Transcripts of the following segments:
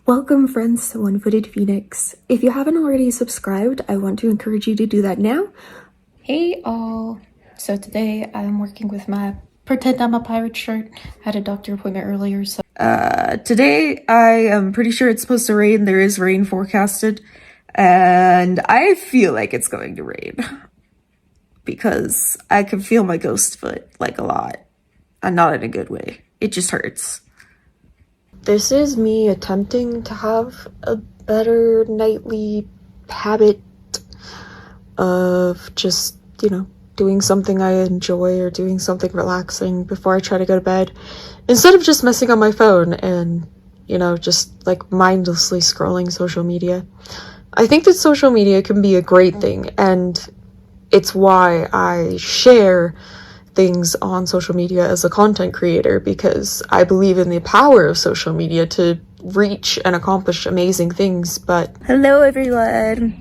Welcome friends to One-Footed Phoenix. If you haven't already subscribed, I want to encourage you to do that now. Hey all! So today I'm working with my Pretend I'm a Pirate shirt. I had a doctor appointment earlier, so... Today I am pretty sure it's supposed to rain. There is rain forecasted. And I feel like it's going to rain. Because I can feel my ghost foot, like, a lot. And not in a good way. It just hurts. This is me attempting to have a better nightly habit of just, doing something I enjoy or doing something relaxing before I try to go to bed. Instead of just messing on my phone and, just like mindlessly scrolling social media. I think that social media can be a great thing, and it's why I share things on social media as a content creator, because I believe in the power of social media to reach and accomplish amazing things. But hello everyone,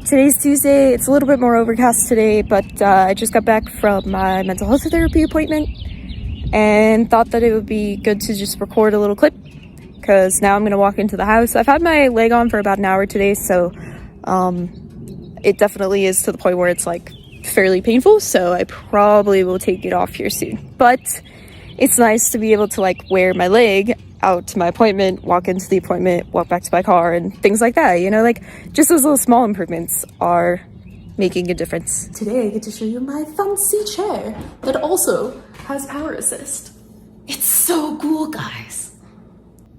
today's Tuesday. It's a little bit more overcast today, but I just got back from my mental health therapy appointment and thought that it would be good to just record a little clip, because now I'm gonna walk into the house. I've had my leg on for about an hour today, so it definitely is to the point where it's like fairly painful, so I probably will take it off here soon. But it's nice to be able to like wear my leg out to my appointment, walk into the appointment, walk back to my car, and things like that, like just those little small improvements are making a difference. Today I get to show you my fancy chair that also has power assist. It's so cool, guys.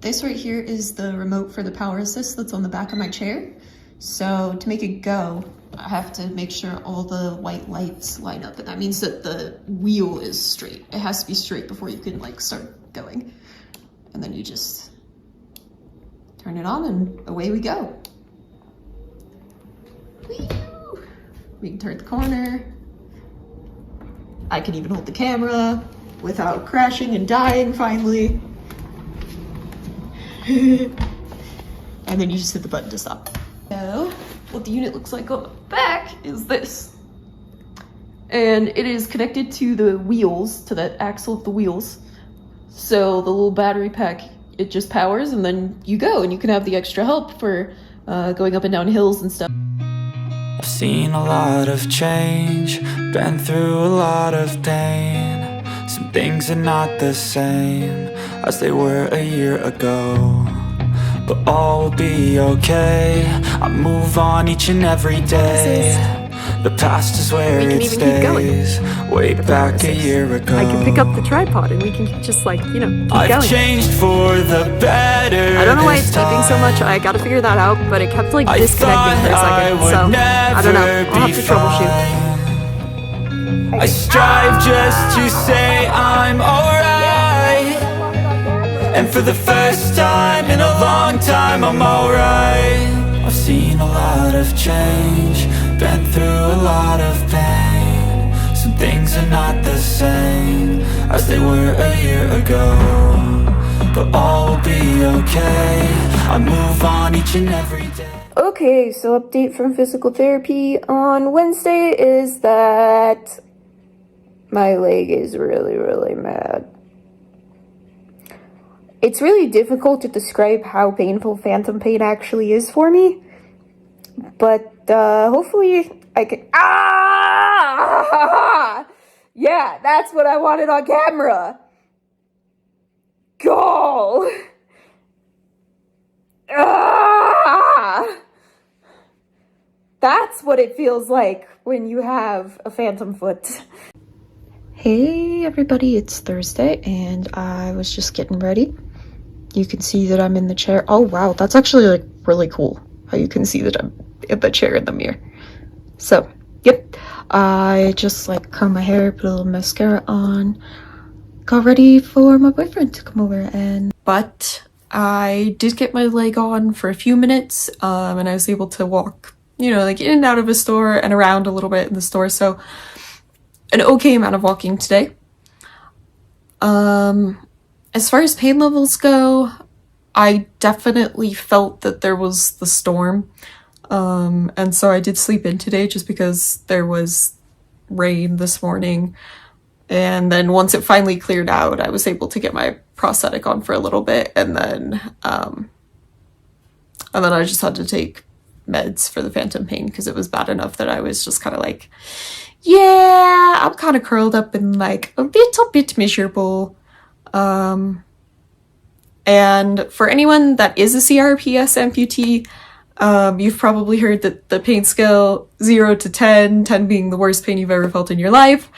This right here is the remote for the power assist that's on the back of my chair. So to make it go, I have to make sure all the white lights line up, and that means that the wheel is straight. It has to be straight before you can like start going. And then you just turn it on and away we go. Whee! We can turn the corner. I can even hold the camera without crashing and dying finally. And then you just hit the button to stop. So what the unit looks like on the back is this. And it is connected to the wheels, to the axle of the wheels. So the little battery pack, it just powers and then you go, and you can have the extra help for going up and down hills and stuff. I've seen a lot of change, been through a lot of pain. Some things are not the same as they were a year ago, but all will be okay. I move on each and every day. The past is where it stays. Way back a year ago, I can pick up the tripod and we can just like, keep going. I've changed for the better. I don't know why it's beeping so much. I gotta figure that out, but it kept like disconnecting for a second. So I don't know. I'll have to troubleshoot. I strive just to say I'm alright, and for the first time in a long time I'm alright. I've seen a lot of change, been through a lot of pain. Some things are not the same as they were a year ago, but all will be okay. I move on each and every day. Okay, so update from physical therapy on Wednesday is that my leg is really, really mad. It's really difficult to describe how painful phantom pain actually is for me, but hopefully I can... Ah! Yeah, that's what I wanted on camera. Go! Ah! That's what it feels like when you have a phantom foot. Hey everybody, it's Thursday and I was just getting ready. You can see that I'm in the chair. Oh wow, that's actually like really cool how you can see that I'm in the chair in the mirror. So, yep, I just like combed my hair, put a little mascara on, got ready for my boyfriend to come over. But I did get my leg on for a few minutes, and I was able to walk, like in and out of a store and around a little bit in the store. So an okay amount of walking today. As far as pain levels go, I definitely felt that there was the storm. And so I did sleep in today just because there was rain this morning. And then once it finally cleared out, I was able to get my prosthetic on for a little bit and then And then I just had to take meds for the phantom pain because it was bad enough that I was just kind of like, yeah, I'm kind of curled up and like a little bit miserable. And for anyone that is a CRPS amputee, you've probably heard that the pain scale 0 to 10, 10 being the worst pain you've ever felt in your life.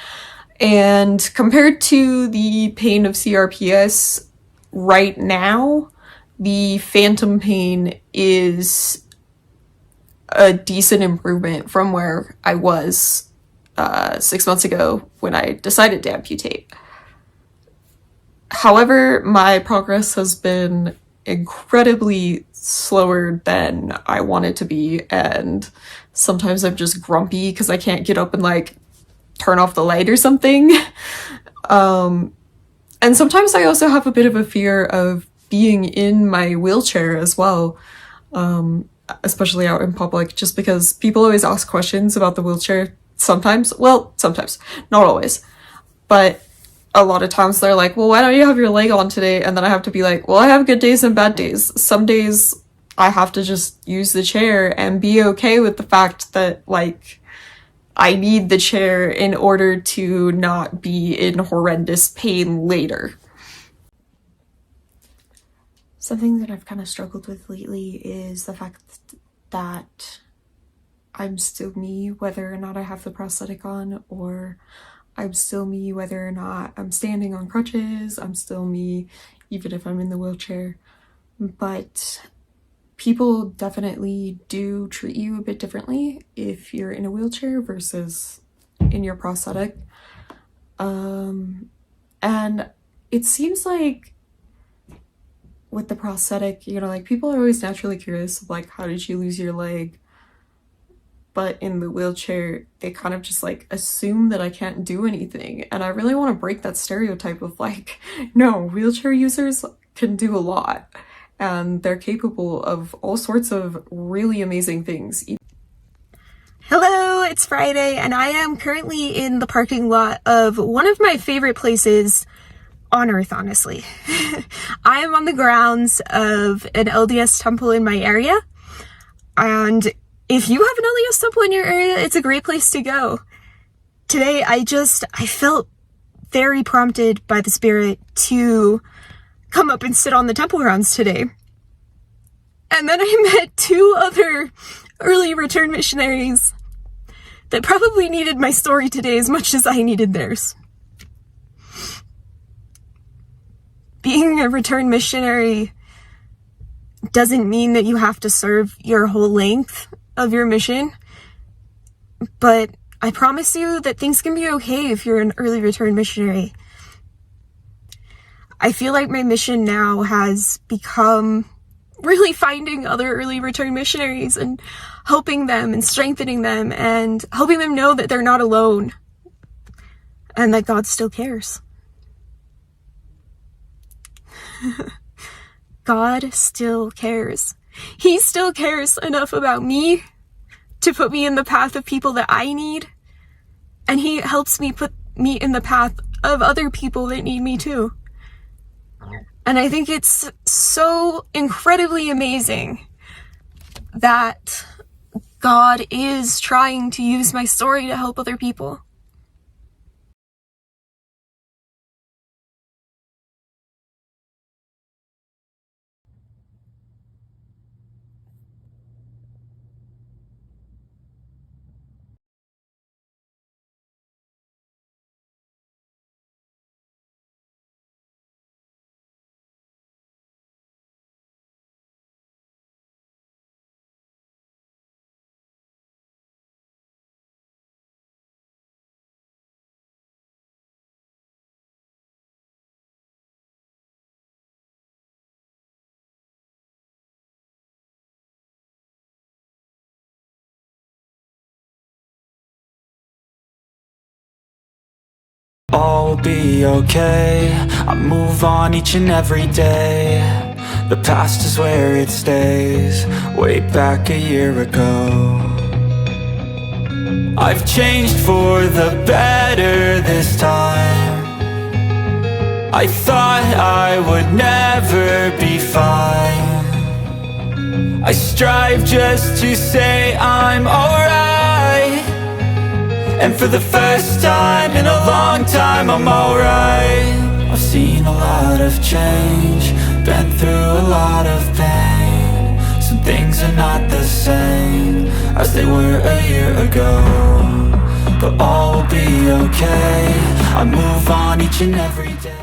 And compared to the pain of CRPS right now, the phantom pain is a decent improvement from where I was 6 months ago when I decided to amputate. However, my progress has been incredibly slower than I want it to be, and sometimes I'm just grumpy because I can't get up and like turn off the light or something. And sometimes I also have a bit of a fear of being in my wheelchair as well, especially out in public, just because people always ask questions about the wheelchair sometimes. Well, sometimes, not always. But a lot of times they're like, well, why don't you have your leg on today? And then I have to be like, well, I have good days and bad days. Some days I have to just use the chair and be okay with the fact that, like, I need the chair in order to not be in horrendous pain later. Something that I've kind of struggled with lately is the fact that I'm still me whether or not I have the prosthetic on, or I'm still me whether or not I'm standing on crutches. I'm still me even if I'm in the wheelchair. But people definitely do treat you a bit differently if you're in a wheelchair versus in your prosthetic. And it seems like with the prosthetic, you know, like people are always naturally curious of like, how did you lose your leg? But in the wheelchair, they kind of just like assume that I can't do anything. And I really want to break that stereotype of like, no, wheelchair users can do a lot and they're capable of all sorts of really amazing things. Hello, it's Friday and I am currently in the parking lot of one of my favorite places on earth, honestly. I am on the grounds of an LDS temple in my area, and if you have an LDS temple in your area, it's a great place to go. Today, I felt very prompted by the Spirit to come up and sit on the temple grounds today. And then I met 2 other early return missionaries that probably needed my story today as much as I needed theirs. Being a return missionary doesn't mean that you have to serve your whole length of your mission, but I promise you that things can be okay if you're an early return missionary. I feel like my mission now has become really finding other early return missionaries and helping them and strengthening them and helping them know that they're not alone and that God still cares. God still cares. He still cares enough about me to put me in the path of people that I need, and he helps me put me in the path of other people that need me too. And I think it's so incredibly amazing that God is trying to use my story to help other people. All be okay, I move on each and every day. The past is where it stays, way back a year ago. I've changed for the better this time. I thought I would never be fine. I strive just to say I'm alright. And for the first time in a long time, I'm alright. I've seen a lot of change, been through a lot of pain. Some things are not the same as they were a year ago, but all will be okay. I move on each and every day.